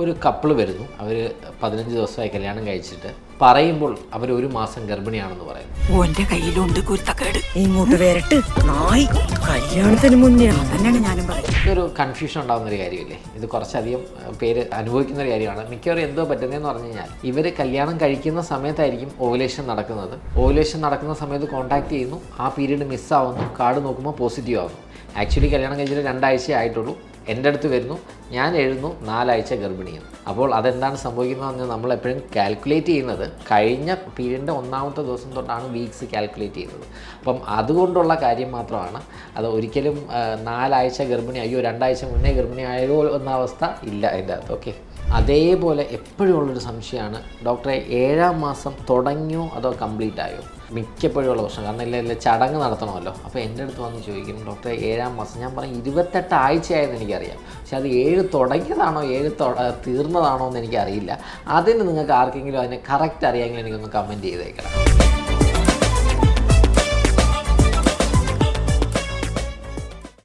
ഒരു കപ്പിൾ വരുന്നു. അവർ 15 ദിവസമായി കല്യാണം കഴിച്ചിട്ട് പറയുമ്പോൾ അവർ 1 മാസം ഗർഭിണിയാണെന്ന് പറയുന്നു. ഓന്റെ കയ്യിലുണ്ട് കുരുത്തക്കേട്. ഇങ്ങോട്ട് വരട്ട് നായി. കല്യാണത്തിന് മുന്നേ തന്നെയാണ് ഞാനും പറയുന്നത്. ഇതൊരു കൺഫ്യൂഷൻ ഉണ്ടാകുന്നൊരു കാര്യമില്ലേ? ഇത് കുറച്ചധികം പേര് അനുഭവിക്കുന്ന ഒരു കാര്യമാണ്. മിക്കവാറും എന്തോ പറ്റുന്നതെന്ന് പറഞ്ഞു കഴിഞ്ഞാൽ ഇവർ കല്യാണം കഴിക്കുന്ന സമയത്തായിരിക്കും ഓവുലേഷൻ നടക്കുന്നത്. ഓവുലേഷൻ നടക്കുന്ന സമയത്ത് കോൺടാക്ട് ചെയ്യുന്നു, ആ പീരീഡ് മിസ്സാവുന്നു, കാർഡ് നോക്കുമ്പോൾ പോസിറ്റീവ് ആവുന്നു. ആക്ച്വലി കല്യാണം കഴിച്ചിട്ട് 2 ആഴ്ചയേ ആയിട്ടുള്ളൂ. എൻ്റെ അടുത്ത് വരുന്നു, ഞാൻ എഴുതുന്നു 4 ആഴ്ച ഗർഭിണിയാണ്. അപ്പോൾ അതെന്താണ് സംഭവിക്കുന്നതെന്ന് നമ്മളെപ്പോഴും കാൽക്കുലേറ്റ് ചെയ്യുന്നത് കഴിഞ്ഞ പീരീഡിൻ്റെ 1ാമത്തെ ദിവസം തൊട്ടാണ് വീക്സ് കാൽക്കുലേറ്റ് ചെയ്യുന്നത്. അപ്പം അതുകൊണ്ടുള്ള കാര്യം മാത്രമാണ്. അത് ഒരിക്കലും 4 ആഴ്ച ഗർഭിണി അയ്യോ 2 ആഴ്ച മുന്നേ ഗർഭിണി ആയോ എന്ന അവസ്ഥ ഇല്ല അതിൻ്റെ അകത്ത്. ഓക്കെ, അതേപോലെ എപ്പോഴും ഉള്ളൊരു സംശയമാണ് ഡോക്ടറെ 7ാം മാസം തുടങ്ങിയോ അതോ കംപ്ലീറ്റ് ആയോ? മിക്കപ്പോഴും ഉള്ള പ്രശ്നം. കാരണം ഇല്ല ചടങ്ങ് നടത്തണമല്ലോ. അപ്പോൾ എൻ്റെ അടുത്ത് വന്ന് ചോദിക്കും ഡോക്ടറെ 7ാം മാസം. ഞാൻ പറയും 28 ആഴ്ചയായെന്ന് എനിക്കറിയാം, പക്ഷെ അത് 7 തുടങ്ങിയതാണോ 7 തീർന്നതാണോ എന്ന് എനിക്കറിയില്ല. അതിന് നിങ്ങൾക്ക് ആർക്കെങ്കിലും അതിനെ കറക്റ്റ് അറിയാമെങ്കിൽ എനിക്കൊന്ന് കമൻറ്റ് ചെയ്തേക്കണം.